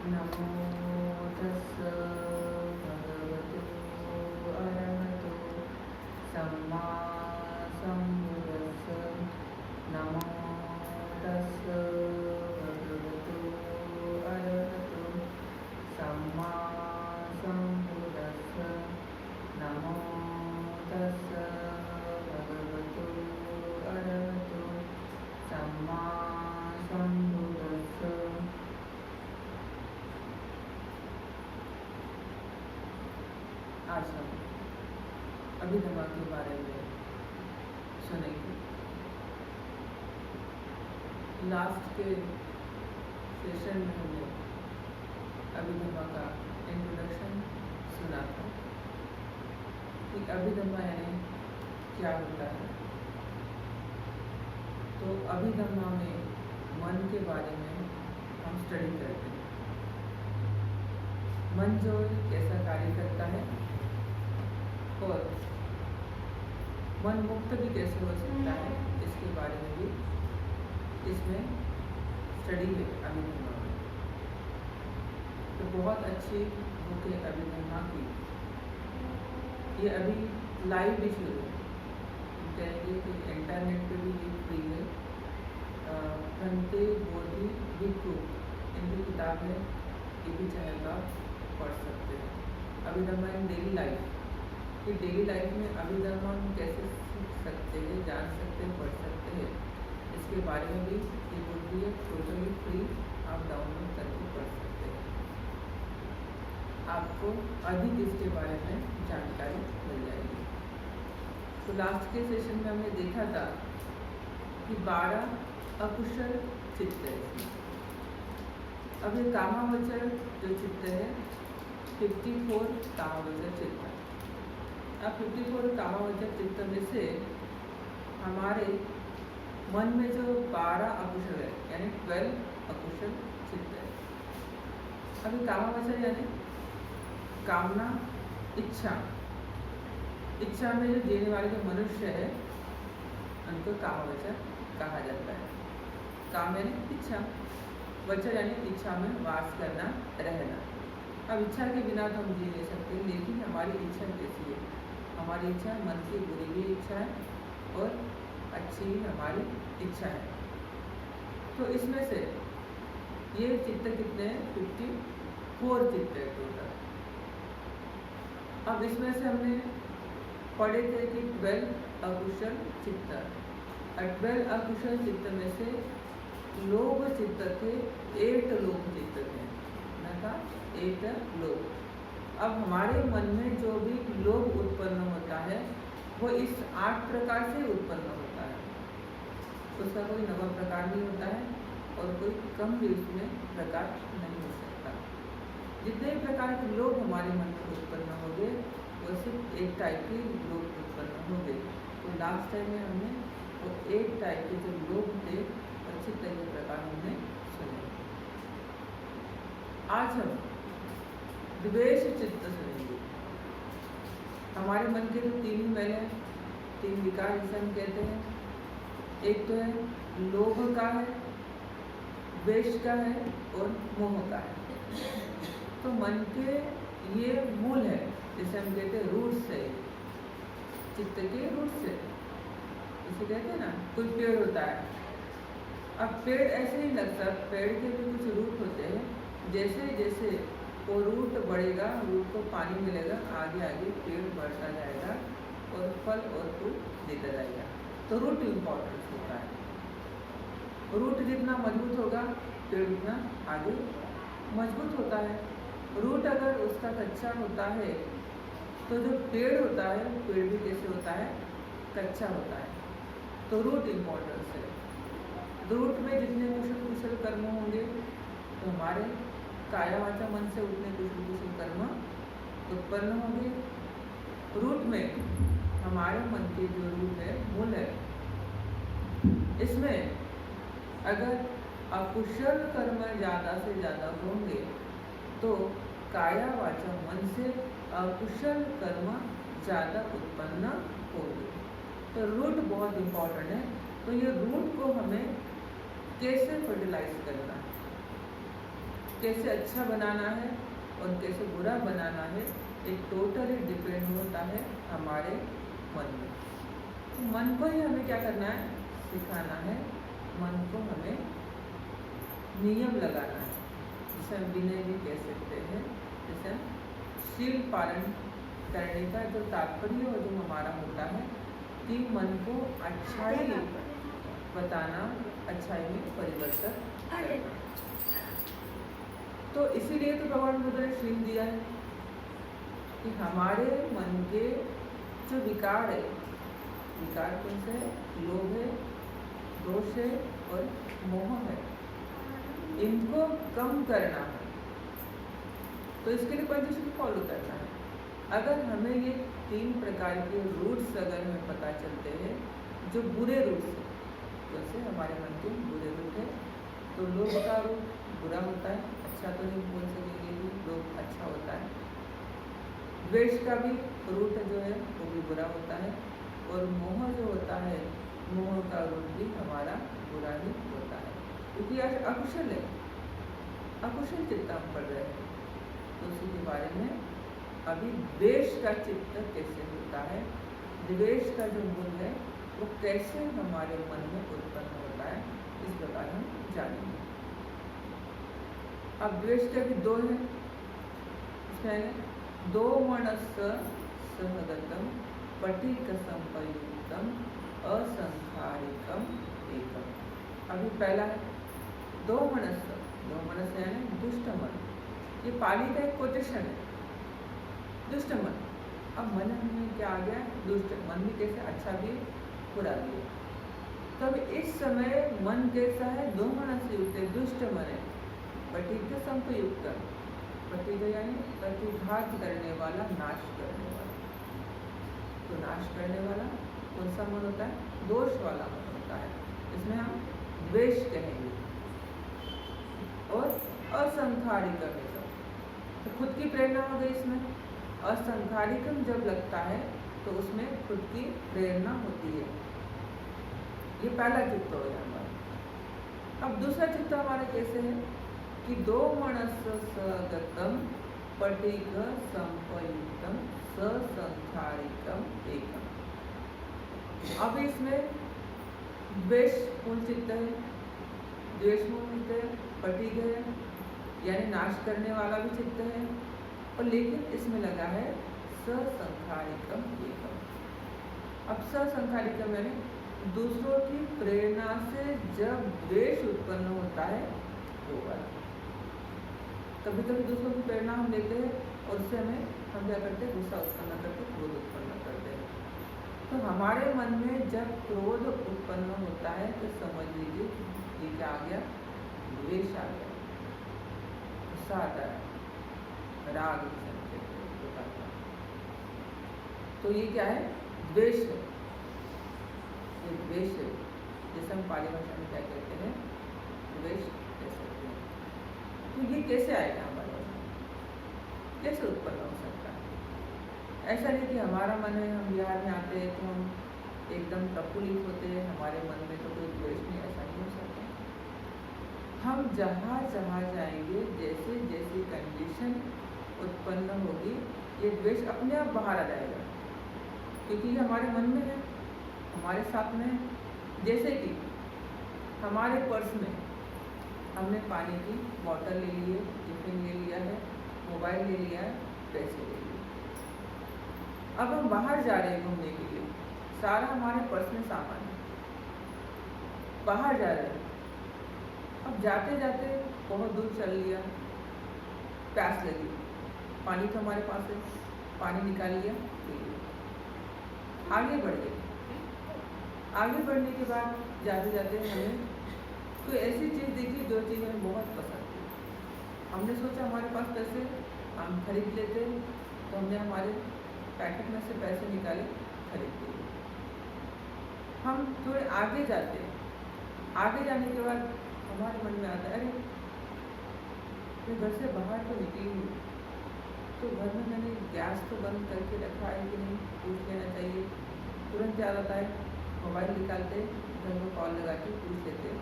नमो तस्स भगवतो अरहतो सम्मा सम्बुद्दस्स। नमो तस्स भगवतो अरहतो सम्मा सम्बुद्दस्स। नमो तस्स भगवतो अरहतो सम्मा सम्बुद्दस्स। आज हम अभिधर्म के बारे में सुनेंगे। लास्ट के सेशन में हमने अभिधर्म का इंट्रोडक्शन सुना था कि अभिधर्म यानी क्या होता है। तो अभिधर्म में मन के बारे में हम स्टडी करते हैं। मन जो कैसा कार्य करता है और मन मुक्त भी कैसे हो सकता है, इसके बारे में भी इसमें स्टडी है अभिधर्म में। तो बहुत अच्छी बुक है अभिधर्म की। ये अभी लाइव भी शुरू है, हम कहेंगे कि इंटरनेट पे भी ये फ्री है। भंते बोधि भिक्षु इनकी किताब है, ये भी चाहेगा पढ़ सकते हैं। अभिधर्म इन डेली लाइफ, कि डेली लाइफ में अभिधर्म हम कैसे सीख सकते हैं, जान सकते हैं, पढ़ सकते हैं, इसके बारे में भी ये बुक भी है, टोटली फ्री, आप डाउनलोड करके पढ़ सकते हैं। आपको अधिक इसके बारे में जानकारी मिल जाएगी। तो लास्ट के सेशन में हमने देखा था कि 12 अकुशल चित्त है। अब ये कामावचर जो चित्त है 54 कामावचर चित्त है। अब 54 कामावचर चित्त में से हमारे मन में जो 12 अकुशल है यानी 12 अकुशल चित्त है। अभी कामावचर यानी कामना, इच्छा, इच्छा में जो जीने वाले जो मनुष्य है उनको कामावचर कहा जाता है। काम यानी इच्छा, वचर यानी इच्छा में वास करना, रहना। अब इच्छा के बिना तो हम जी नहीं सकते, लेकिन हमारी इच्छा कैसी है? हमारी इच्छा मन की बुरी भी इच्छा है और अच्छी भी हमारी इच्छा है। तो इसमें से ये चित्त कितने हैं? 54 चित्त है टोटल। अब इसमें से हमने पढ़े थे कि 12 अकुशल चित्त, और 12 अकुशल चित्त में से लोभ चित्त थे 8 लोभ चित्त थे, ना था 8 लोभ। अब हमारे मन में जो भी लोभ उत्पन्न होता है वो इस 8 प्रकार से उत्पन्न होता है। उसका कोई नवा प्रकार नहीं होता है और कोई कम भी उसमें प्रकार नहीं हो सकता। जितने प्रकार के लोभ हमारे मन में उत्पन्न हो गए वो सिर्फ एक टाइप के लोभ उत्पन्न हो गए। तो लास्ट टाइम में हमने वो एक टाइप के जो लोभ थे अच्छी तरह के प्रकार हमने सुने। आज हम द्वेष चित्त सुनेंगे। हमारे मन के जो 3 मैल हैं, 3 विकार जिसे हम कहते हैं। एक तो है लोभ का है, द्वेष का है और मोह का है। तो मन के ये मूल है, जिसे हम कहते हैं रूट्स है, चित्त के रूट्स है। इसे कहते हैं ना, कोई पेड़ होता है। अब पेड़ ऐसे ही लगता, पेड़ के भी कुछ रूट होते हैं। जैसे जैसे वो रूट बढ़ेगा, रूट को पानी मिलेगा, आगे आगे पेड़ बढ़ता जाएगा और फल और फूल देता जाएगा। तो रूट इम्पोर्टेंट होता है। रूट जितना मजबूत होगा पेड़ उतना आगे मजबूत होता है। रूट अगर उसका कच्चा होता है तो जो पेड़ होता है, पेड़ भी कैसे होता है? कच्चा होता है। तो रूट इम्पोर्टेंस है। रूट में जितने कुशल कर्म होंगे तो हमारे काया वाचा मन से उतने कुशल कर्म उत्पन्न होंगे। रूट में हमारे मन के जो रूट है, मूल है, इसमें अगर अकुशल कर्म ज़्यादा से ज़्यादा होंगे तो काया वाचा मन से अकुशल कर्म ज़्यादा उत्पन्न होंगे। तो रूट बहुत इम्पोर्टेंट है। तो ये रूट को हमें कैसे फर्टिलाइज करना है, कैसे अच्छा बनाना है और कैसे बुरा बनाना है, एक टोटली डिपेंड होता है हमारे मन में। तो मन को ही हमें क्या करना है, सिखाना है। मन को हमें नियम लगाना है, जिसे हम विनय भी कह सकते हैं। जैसे शील पालन करने का जो तात्पर्य और जो हमारा होता है कि मन को अच्छाई बताना, अच्छाई में परिवर्तन करना। तो इसीलिए तो भगवान बुद्ध ने शील दिया है कि हमारे मन के जो विकार है, विकार कौन से है, लोभ है, दोष है और मोह है, इनको कम करना है। तो इसके लिए कंडीशन फॉलो करना है। अगर हमें ये 3 प्रकार के रूट्स अगर हमें पता चलते हैं, जो बुरे रूट्स हैं, जैसे हमारे मन के बुरे रूट है, तो लोभ का रूट बुरा होता है, अच्छा तो नहीं बोल सकेंगे कि लोभ अच्छा होता है। द्वेष का भी रूट जो है वो भी बुरा होता है, और मोह जो होता है, मोह का रूट भी हमारा बुरा ही होता है, क्योंकि आज अकुशल है, अकुशल चित्त हम पढ़ रहे हैं। तो उसी के बारे में अभी द्वेष का चित्त कैसे होता है, द्वेष का जो मूल है वो कैसे हमारे मन में उत्पन्न होता है, इस प्रकार हम जानेंगे। अब द्वेष के भी 2 है, इसमें 2 मनस्य सहगतम पटिक संपयुक्तम असंखारिकम एकम। अभी पहला है 2 मनस्य, 2 मनस्य यानी दुष्ट मन। ये पाली का एक कोटेशन है, दुष्ट मन। अब मन में क्या आ गया, दुष्ट मन भी कैसे, अच्छा भी बुरा भी। तब इस समय मन कैसा है, 2 मन से युक्त है, दुष्ट मन है। पटिक संपयुक्त, पटिक यानी प्रतिघात करने वाला, नाश करने वाला। तो नाश करने वाला कौन सा मन होता है, दोष वाला मन होता है, इसमें हम द्वेष कहेंगे। और असंखारिकम, तो खुद की प्रेरणा हो गई इसमें। असंखारिकम जब लगता है तो उसमें खुद की प्रेरणा होती है। ये पहला चित्त हो गया हमारा। अब दूसरा चित्त हमारा कैसे है कि 2 मनस्य सगतम पटिक संपयुक्तम ससंखारिकम एकम। अब इसमें द्वेष मूल चित्त है, द्वेष मूल चित्त है, पटिक है यानी नाश करने वाला भी चित्त है, और लेकिन इसमें लगा है ससंखारिकम एकम। अब ससंखारिकम यानी दूसरों की प्रेरणा से जब द्वेष उत्पन्न होता है वो वाला। कभी कभी दूसरों की प्रेरणा हम लेते हैं और उससे हम क्या करते हैं, गुस्सा उत्पन्न करते, क्रोध उत्पन्न करते हैं। तो हमारे मन में जब क्रोध उत्पन्न होता है तो समझ लीजिए ये क्या आ गया, द्वेष आ गया, गुस्सा आता है, राग होता है। तो ये क्या है, द्वेष है, ये द्वेष है, जैसे हम पाली भाषा में क्या कहते हैं, द्वेष कह सकते हैं। तो ये कैसे आएगा हमारे मन में, कैसे उत्पन्न हो सकता है? ऐसा नहीं कि हमारा मन है, हम बिहार में आते हैं तो हम एकदम प्रफुल्लित होते हैं, हमारे मन में तो कोई द्वेष नहीं, ऐसा नहीं हो सकता। हम जहाँ जहाँ जाएंगे, जैसे जैसी कंडीशन उत्पन्न होगी, ये द्वेष अपने आप बाहर आ जाएगा, क्योंकि ये हमारे मन में है, हमारे साथ में है। जैसे कि हमारे पर्स में हमने पानी की बोतल ले ली है, टिफिन ले लिया है, मोबाइल ले लिया है, पैसे ले लिए। अब हम बाहर जा रहे हैं घूमने के लिए, सारा हमारे पर्स में सामान है, बाहर जा रहे हैं। अब जाते जाते बहुत दूर चल लिया, प्यास लगी, पानी तो हमारे पास है, पानी निकाल लिया, पी लिया, आगे बढ़ गए। आगे बढ़ने के बाद जाते जाते हमें कोई ऐसी चीज़ देखी जो चीज़ हमें बहुत पसंद थी। हमने सोचा हमारे पास पैसे, हम खरीद लेते, तो हमने हमारे पैकेट में से पैसे निकाले, खरीद लिए। हम थोड़े आगे जाते हैं, आगे जाने के बाद हमारे मन में आता है, अरे मैं घर से बाहर तो निकली हूँ, तो घर में मैंने गैस तो बंद करके रखा है कि नहीं, पूछ लेना चाहिए। तुरंत याद आता है, मोबाइल निकालते, घर को कॉल लगा के पूछ लेते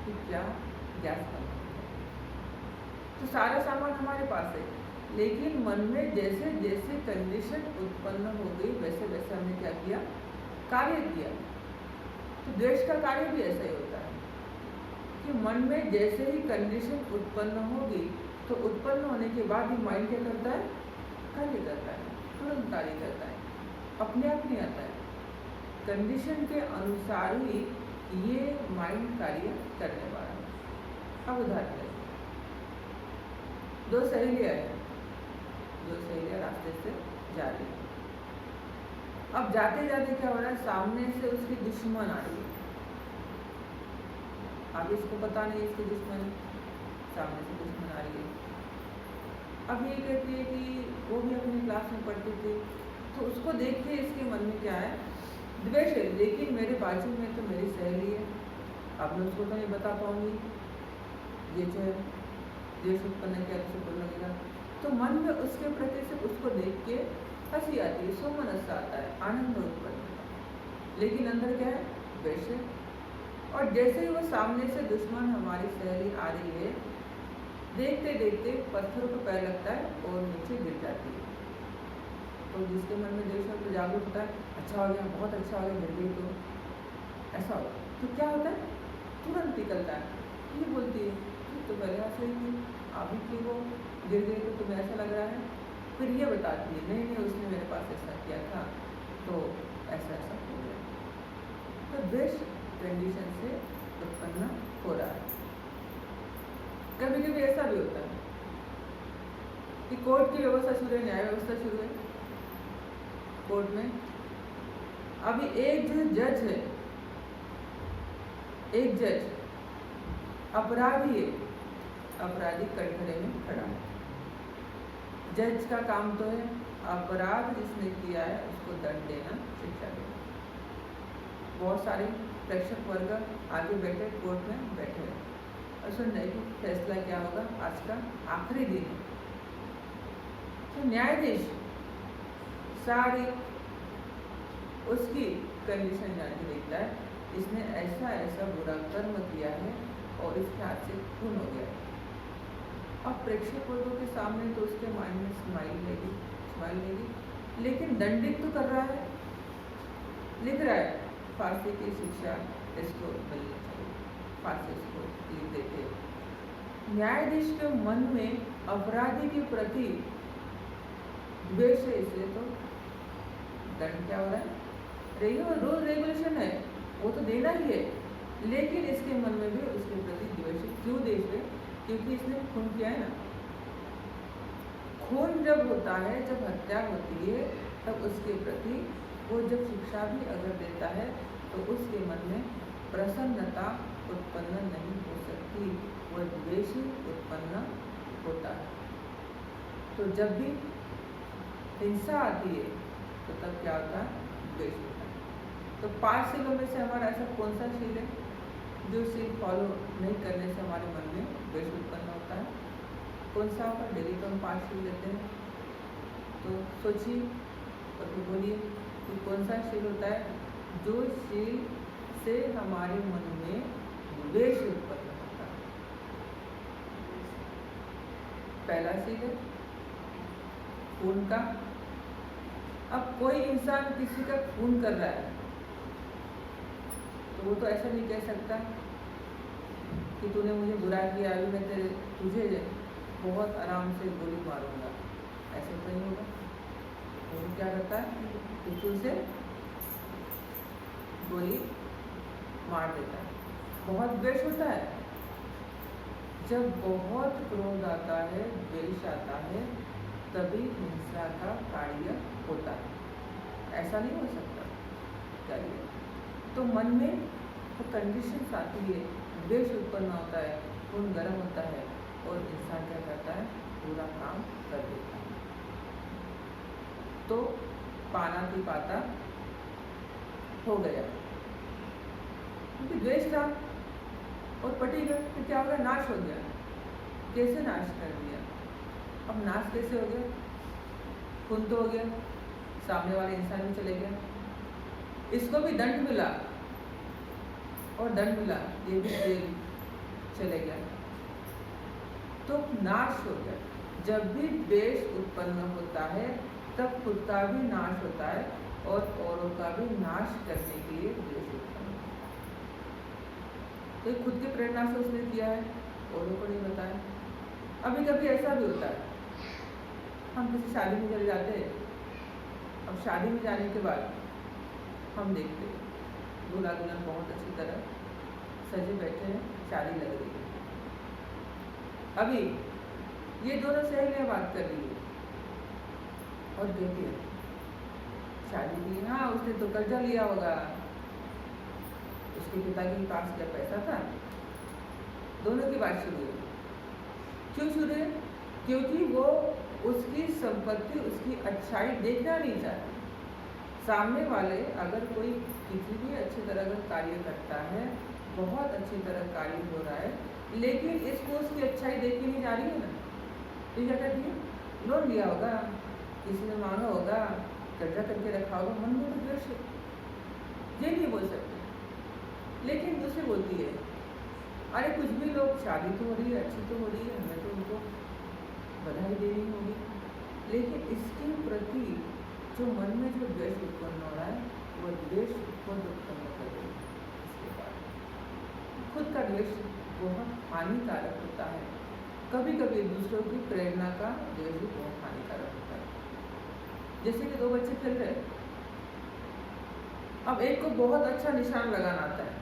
कि क्या गैस बंद है। तो सारा सामान हमारे पास है, लेकिन मन में जैसे जैसे कंडीशन उत्पन्न हो गई वैसे वैसे हमने क्या किया, कार्य किया। तो द्वेष का कार्य भी ऐसा ही होता है कि मन में जैसे ही कंडीशन उत्पन्न होगी तो उत्पन्न होने के बाद ही माइंड क्या करता है, कार्य करता है, तुरंत कार्य करता है, अपने आप नहीं आता है। कंडीशन के अनुसार ही ये माइंड कार्य करने वाला है। अब उदाहरण लें, दो सहेलियां हैं, दो सहेलियां रास्ते से जा रही है। अब जाते जाते क्या हो रहा है, सामने से उसकी दुश्मन आ रही है। अब इसको पता नहीं इसकी दुश्मन, सामने से दुश्मन आ रही है। अब ये कहती है कि वो भी अपनी क्लास में पढ़ती थी, तो उसको देख के इसके मन में क्या है, द्वेष है, लेकिन मेरे बाजू में तो मेरी सहेली है, अब मैं उसको तो नहीं बता पाऊंगी, ये जो है द्वेष उत्पन्न किया तो बोलने लगेगा। तो मन में उसके प्रति से उसको देख के हंसी आती है, सोमनस्सा आता है, आनंद उत्पन्न होता है, लेकिन अंदर क्या है, द्वेष है। और जैसे ही वो सामने से दुश्मन हमारी सहेली आ रही है, देखते देखते पत्थरों को पैर लगता है और नीचे गिर जाती है। तो जिसके मन में द्वेष तो जागरूक होता है, अच्छा हो गया, बहुत अच्छा हो गया, गिर गई तो ऐसा हो। तो क्या होता है, तुरंत निकलता है, ये बोलती है तो पहले ऐसे ही थी, अभी क्यों वो गिर गई तो तुम्हें ऐसा लग रहा है। फिर ये बताती है, नहीं नहीं उसने मेरे पास ऐसा किया था तो ऐसा ऐसा हो गया। तो द्वेष कंडीशन से उत्पन्न हो रहा है। कभी कभी ऐसा भी होता है कि कोर्ट की व्यवस्था शुरू है, न्याय व्यवस्था शुरू है, कोर्ट में अभी एक जो जज है, एक जज अपराधी है, अपराधी कटघरे में खड़ा है। जज का काम तो है अपराध जिसने किया है उसको दंड देना, शिक्षा देना। बहुत सारे प्रेक्षक वर्ग आगे बैठे, कोर्ट में बैठे हैं और सुन रहे कि फैसला क्या होगा, आज का आखिरी दिन है। तो न्यायाधीश सारी उसकी कंडीशन जान के देखता है, इसने ऐसा ऐसा बुरा कर्म किया है और इसके हाथ से खून हो गया है। अब प्रेक्षक वर्गों के सामने तो उसके माइंड में स्माइल लेगी, लेकिन दंडित तो कर रहा है, लिख रहा है फांसी की शिक्षा इसको मिलनी चाहिए, फांसी इसको लिख देते। न्यायाधीश के मन में अपराधी के प्रति द्वेष है, इसलिए तो दंड क्या हो रहा है, रूल रेगुलेशन है वो तो देना ही है, लेकिन इसके मन में भी उसके प्रति द्वेष। क्यों द्वेष है, क्योंकि इसने खून किया है ना। खून जब होता है, जब हत्या होती है, तब उसके प्रति वो जब शिक्षा भी अगर देता है तो उसके मन में प्रसन्नता उत्पन्न नहीं हो सकती, वह द्वेष उत्पन्न होता है। तो जब भी हिंसा आती है तो तब क्या होता है, द्वेष होता है। तो 5 शीलों में से हमारा ऐसा कौन सा शील है जो शील फॉलो नहीं करने से हमारे मन में द्वेष उत्पन्न होता है, कौन सा होगा? डेली तो हम 5 शील लेते हैं, तो सोचिए और फिर बोलिए कि कौन सा शील होता है जो शील से हमारे मन में द्वेष उत्पन्न होता है। पहला शील है खून का। अब कोई इंसान किसी का खून कर रहा है तो वो तो ऐसा नहीं कह सकता कि तूने मुझे बुरा किया, अभी मैं तुझे बहुत आराम से गोली मारूंगा, ऐसे तो नहीं होगा। वो क्या करता है, पिस्तौल से गोली मार देता है। बहुत द्वेष होता है, जब बहुत क्रोध आता है, द्वेष आता है, तभी हिंसा का कार्य होता है, ऐसा नहीं हो सकता कार्य। तो मन में तो कंडीशंस आती है, द्वेष उत्पन्न होता है, खून गर्म होता है और इंसान क्या करता है, पूरा काम कर देता है। तो पाना की पाता हो गया, क्योंकि द्वेष था और पटी गया, तो क्या हो गया, नाश हो गया। कैसे नाश कर दिया? अब नाश कैसे हो गया? खून तो हो गया, सामने वाले इंसान भी चले गया, इसको भी दंड मिला और दंड मिला, ये भी जेल चले गया। तो तो नाश हो गया। जब भी द्वेष उत्पन्न होता है तब खुद का भी नाश होता है और औरों का भी नाश करने के लिए द्वेष उत्पन्न होता है। तो खुद की प्रेरणा से उसने किया है, औरों को नहीं बताया। अभी कभी ऐसा भी होता है, हम किसी शादी में चले जाते हैं। अब शादी में जाने के बाद हम देखते हैं दूल्हा दुल्हन बहुत अच्छी तरह सजे बैठे हैं, शादी लग रही है। अभी ये दोनों सहेलियां बात कर रही है और कहती है शादी की, हाँ उसने तो कर्जा लिया होगा, उसके पिता के पास क्या पैसा था। दोनों की बात शुरू हुई। क्यों शुरू है? क्योंकि वो उसकी संपत्ति, उसकी अच्छाई देखना नहीं चाहती। सामने वाले अगर कोई किसी भी अच्छी तरह का कार्य करता है, बहुत अच्छी तरह कार्य हो रहा है, लेकिन इसको उसकी अच्छाई देखी नहीं जा रही है ना, तो क्या कहती है? लोन लिया होगा, किसी ने मांगा होगा, कर्जा करके रखा होगा, मन में तो द्वेष है। ये नहीं बोल सकते, लेकिन दूसरी बोलती है अरे कुछ भी लोग, शादी तो हो रही है, अच्छी तो हो रही है, हमें तो उनको बधाई देनी होगी। लेकिन इसके प्रति जो मन में जो द्वेष उत्पन्न हो रहा है, वह द्वेष खुद उत्पन्न कर रही है। इसके बाद खुद का द्वेष बहुत हानिकारक होता है। कभी कभी दूसरों की प्रेरणा का द्वेष भी बहुत हानिकारक होता है। जैसे कि दो बच्चे खेल रहे हैं, अब एक को बहुत अच्छा निशान लगाना आता है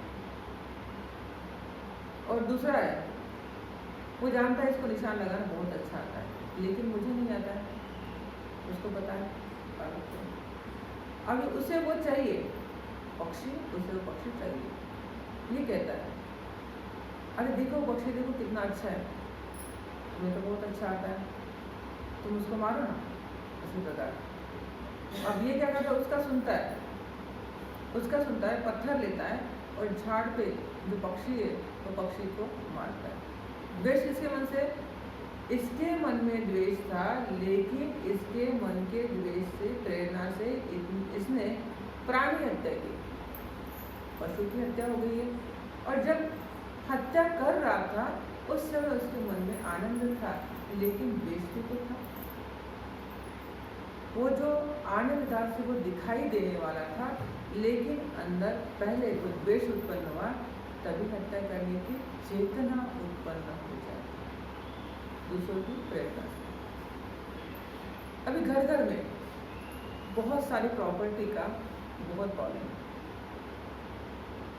और दूसरा है वो जानता है इसको निशान लगाना बहुत अच्छा आता है, लेकिन मुझे नहीं आता है, उसको पता है। अब उसे वो चाहिए पक्षी, उसे वो पक्षी चाहिए। ये कहता है अरे देखो पक्षी, देखो कितना अच्छा है, तुम्हें तो बहुत अच्छा आता है, तुम उसको मारो ना, इसी प्रकार। अब ये क्या करता है, उसका सुनता है, पत्थर लेता है और झाड़ पे जो पक्षी है वो पक्षी को मारता है। द्वेष किसके मन से? इसके मन में द्वेष था, लेकिन इसके मन के द्वेष से, प्रेरणा से इसने प्राणी हत्या की, पशु की हत्या हो गई है। और जब हत्या कर रहा था उस समय उसके मन में आनंद था, लेकिन द्वेष भी तो था। वो जो आनंद था से वो दिखाई देने वाला था, लेकिन अंदर पहले तो द्वेष उत्पन्न हुआ, तभी हत्या करने की चेतना उत्पन्न हो जाए दूसरों की प्रेरणा से। अभी घर घर में बहुत सारी प्रॉपर्टी का बहुत प्रॉब्लम है।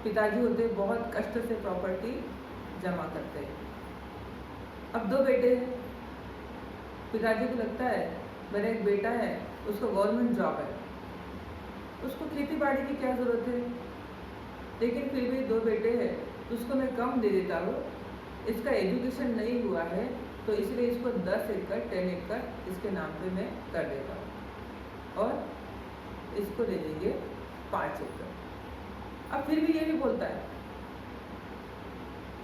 पिताजी होते बहुत कष्ट से प्रॉपर्टी जमा करते हैं। अब दो बेटे हैं, पिताजी को लगता है मेरा एक बेटा है, उसको गवर्नमेंट जॉब है, उसको खेती बाड़ी की क्या ज़रूरत है, लेकिन फिर भी दो बेटे हैं, उसको मैं कम दे देता हूँ, इसका एजुकेशन नहीं हुआ है, तो इसलिए इसको 10 एकड़ 10 एकड़ इसके नाम पे मैं कर देता हूँ और इसको दे देंगे 5 एकड़। अब फिर भी ये भी बोलता है,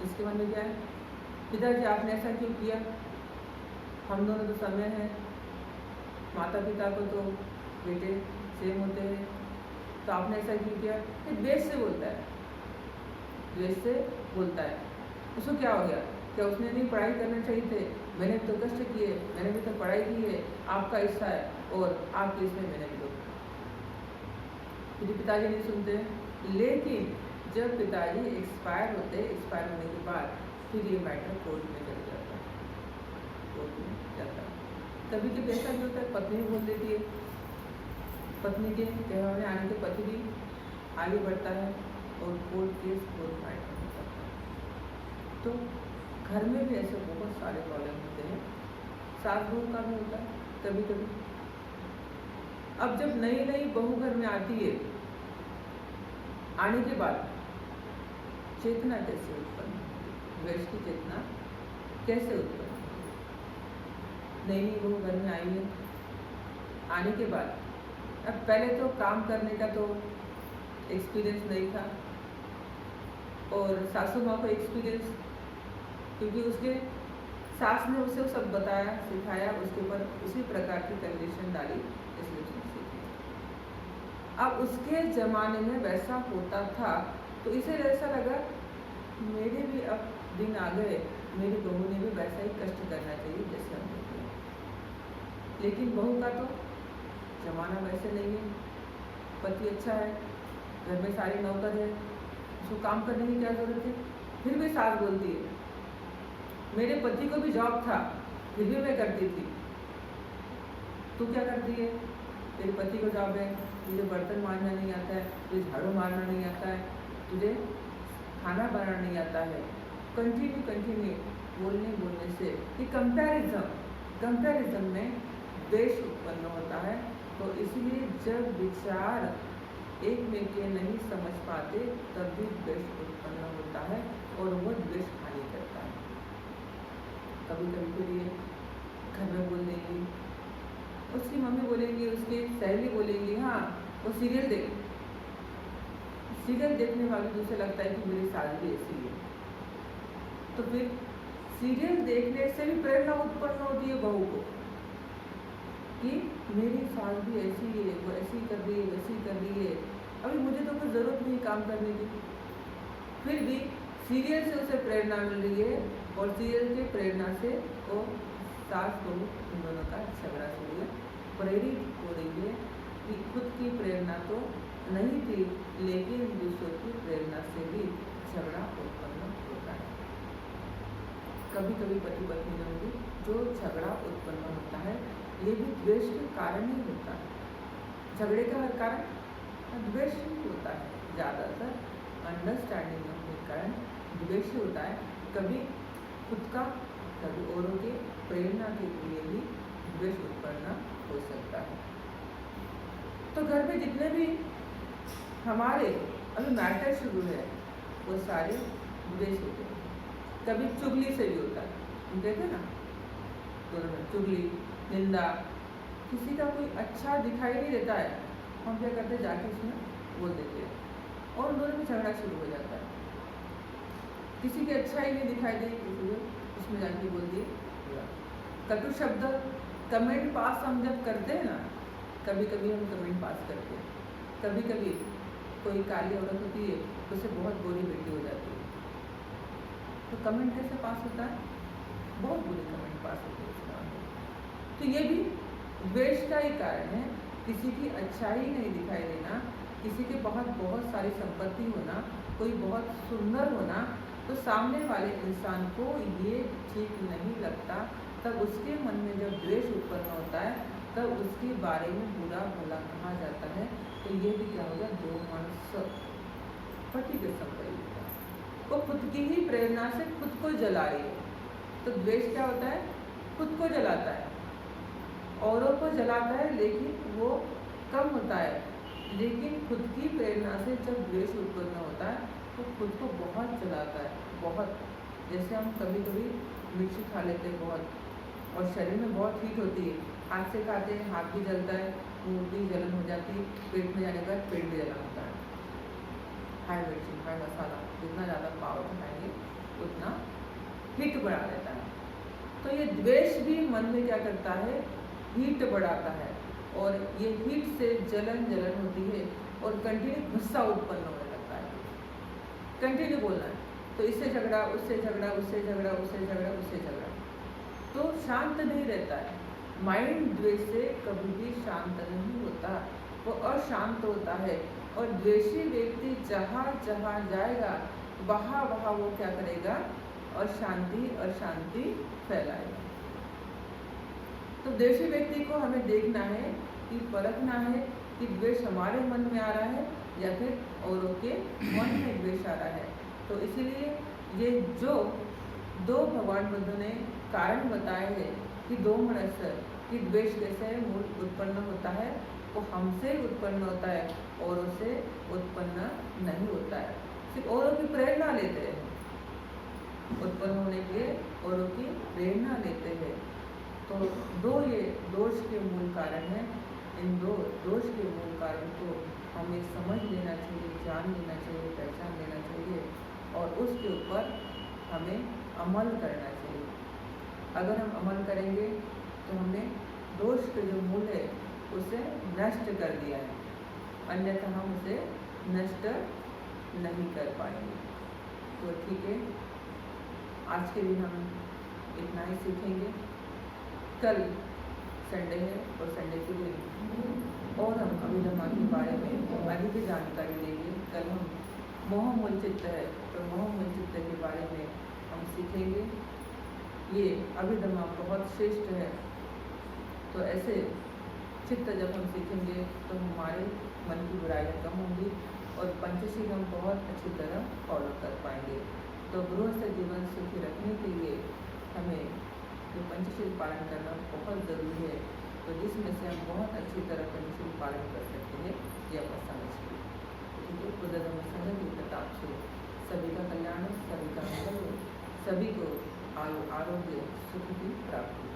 इसके मन में क्या है, पिताजी आपने ऐसा क्यों किया, हम दोनों तो समय हैं, माता पिता को तो बेटे सेम होते हैं, तो आपने ऐसा क्यों किया। ये द्वेष से बोलता है, द्वेष से बोलता है। उसको क्या हो गया, क्या उसने नहीं पढ़ाई करना चाहिए थे, मैंने तो कष्ट किए, मैंने भी तो पढ़ाई की है, आपका हिस्सा है और आपके इसमें मैंने भी तो। फिर पिताजी नहीं सुनते, लेकिन जब पिताजी एक्सपायर होते, एक्सपायर होने के बाद फिर ये मैटर कोर्ट में चल जाता है, कोर्ट में जाता है। कभी कभी ऐसा भी होता है, पत्नी भी बोल देती है, पत्नी के कहने आने के पति भी आगे बढ़ता है और कोर्ट केस कोर्ट मैटर हो जाता है। तो घर में भी ऐसे बहुत सारे प्रॉब्लम होते हैं, सास बहू का भी होता है कभी कभी। अब जब नई नई बहू घर में आती है, आने के बाद चेतना कैसे उत्पन्न होती है, द्वेष की चेतना कैसे उत्पन्न होती है। नई नई बहू घर में आई है, आने के बाद अब पहले तो काम करने का तो एक्सपीरियंस नहीं था और सासू माँ को एक्सपीरियंस, क्योंकि उसके सास ने उसे सब बताया सिखाया, उसके ऊपर उसी प्रकार की कंडीशन डाली, इसलिए उसने सीखी। अब उसके ज़माने में वैसा होता था, तो इसे ऐसा लगा मेरे भी अब दिन आ गए, मेरी बहू ने भी वैसा ही कष्ट करना चाहिए जैसे हम करते हैं। लेकिन बहू का तो जमाना वैसे नहीं है, पति अच्छा है, घर में सारी नौकर है, उसको काम करने की क्या जरूरत है, फिर भी सास बोलती है। मेरे पति को भी जॉब था, फिर भी मैं करती थी, तू क्या करती है? तेरे पति को जॉब है, तुझे बर्तन मांजना नहीं आता है, तुझे झाड़ू मारना नहीं आता है, तुझे खाना बनाना नहीं आता है। कंटिन्यू बोलने से ये कंपैरिजन में द्वेष उत्पन्न होता है। तो इसलिए जब विचार एक में के नहीं समझ पाते तब भी द्वेष उत्पन्न होता है और वो द्वेष हानि करता है। कभी कभी के लिए घर में बोल देंगी, उसकी मम्मी बोलेंगी, उसकी सहेली बोलेंगी, हाँ वो सीरियल देखने वाले दूसरे लगता है कि मेरी सास भी ऐसी है। तो फिर सीरियल देखने से भी प्रेरणा उत्पन्न होती है बहू को कि मेरी सास भी ऐसी है, वो ऐसी कर रही है, वैसी कर रही है, अभी मुझे तो कोई ज़रूरत नहीं काम करने की, फिर भी सीरियल से उसे प्रेरणा मिल रही है और सीरियल की प्रेरणा से वो सास बहू इन दोनों का झगड़ा शुरू है, प्रेरित हो रही है कि खुद की प्रेरणा तो नहीं थी लेकिन दूसरों की प्रेरणा से भी झगड़ा उत्पन्न होता है। कभी कभी पति पत्नी में भी जो झगड़ा उत्पन्न होता है ये भी द्वेष के कारण ही होता है। झगड़े का हर कारण द्वेष ही होता है, ज़्यादातर अंडरस्टैंडिंग के कारण द्वेष होता है। कभी खुद का कभी औरों के प्रेरणा के लिए भी द्वेष उत्पन्न हो सकता है। तो घर में जितने भी हमारे अभी मैटर शुरू है वो सारे द्वेष होते हैं। कभी चुगली से भी होता है, देखते ना, दोनों में चुगली, निंदा, किसी का कोई अच्छा दिखाई नहीं देता है, हम क्या करते हैं जाके उसमें बोल देते हैं और उन दोनों में झगड़ा शुरू हो जाता है। किसी की अच्छाई नहीं दिखाई दी उसमें जाके बोल दिए कटु शब्द। कमेंट पास हम जब करते हैं ना, कभी कभी हम कमेंट पास करते हैं, कभी कभी कोई काली औरत होती है उससे बहुत गोरी बेटी हो जाती है, तो कमेंट कैसे पास होता है? बहुत बुरे कमेंट पास होते हैं उसका। तो ये भी द्वेष का ही कारण है। किसी की अच्छाई नहीं दिखाई देना, किसी के बहुत सारी संपत्ति होना, कोई बहुत सुंदर होना, तो सामने वाले इंसान को ये ठीक नहीं लगता, तब उसके मन में जब द्वेष उत्पन्न होता है तब उसके बारे में बुरा भला कहा जाता है। तो ये भी क्या होगा? दो मनुष्य पति के संपर्क, वो खुद की ही प्रेरणा से खुद को जला रही है। तो द्वेष क्या होता है? खुद को जलाता है, औरों को जलाता है लेकिन वो कम होता है, लेकिन खुद की प्रेरणा से जब द्वेष उत्पन्न होता है तो खुद को बहुत जलाता है, बहुत। जैसे हम कभी कभी मिर्ची खा लेते हैं बहुत और शरीर में बहुत हीट होती है, हाथ से खाते हैं हाथ भी जलता है, मुँह भी जलन हो जाती है, पेट में जाने के बाद पेट भी जलन होता है। हाई मिर्ची, हाई मसाला, जितना ज़्यादा पावर खाएंगे उतना हीट बढ़ा देता है। तो ये द्वेष भी मन में क्या करता है? हीट बढ़ाता है और ये हीट से जलन होती है और कंटिन्यू गुस्सा उत्पन्न होने लगता है। कंटिन्यू बोलना है तो इससे झगड़ा, उससे झगड़ा, उससे झगड़ा, उससे झगड़ा, उससे झगड़ा, तो शांत नहीं रहता है। माइंड द्वेष से कभी भी शांत नहीं होता, वो अशांत होता है। और द्वेषी व्यक्ति जहाँ जहाँ जाएगा वहाँ वो क्या करेगा? अशांति फैलाएगा। तो द्वेषी व्यक्ति को हमें देखना है कि परखना है कि द्वेष हमारे मन में आ रहा है या फिर औरों के मन में द्वेष आ रहा है। तो इसीलिए ये जो दो भगवान बुद्ध ने कारण बताए हैं कि दो मनुष्य कि द्वेष कैसे मूल उत्पन्न होता है, वो हमसे उत्पन्न होता है, औरों से उत्पन्न नहीं होता है। सिर्फ औरों की प्रेरणा लेते हैं, उत्पन्न होने के लिए औरों की प्रेरणा लेते हैं। तो दो ये दोष के मूल कारण हैं। इन दो दोष के मूल कारण को हमें समझ लेना चाहिए, जान लेना चाहिए, पहचान लेना चाहिए और उसके ऊपर हमें अमल करना चाहिए। अगर हम अमल करेंगे तो हमने दोष के जो मूल है उसे नष्ट कर दिया है, अन्यथा हम उसे नष्ट नहीं कर पाएंगे। तो ठीक है, आज के दिन हम इतना ही सीखेंगे। कल संडे है और संडे के दिन और हम अभिधम्मा के बारे में अधिक जानकारी लेंगे। कल हम मोह मूल चित्त है तो मोह मूल चित्त के बारे में हम सीखेंगे। ये अभिधम्मा बहुत श्रेष्ठ है। तो ऐसे चित्त जब हम सीखेंगे तो हमारे मन की बुराइयाँ कम होंगी और पंचशील हम बहुत अच्छी तरह फॉलो कर पाएंगे। तो गृहस्थ जीवन सुखी रखने के लिए हमें जो पंचशील पालन करना बहुत ज़रूरी है। तो जिसमें से हम बहुत अच्छी तरह पंचशील पालन कर सकते हैं ये आप समझिए। ठीक है, बुद्ध धर्म संघ के प्रताप से सभी का कल्याण हो, सभी का मंगल हो, सभी को आरोग्य सुख की प्राप्ति।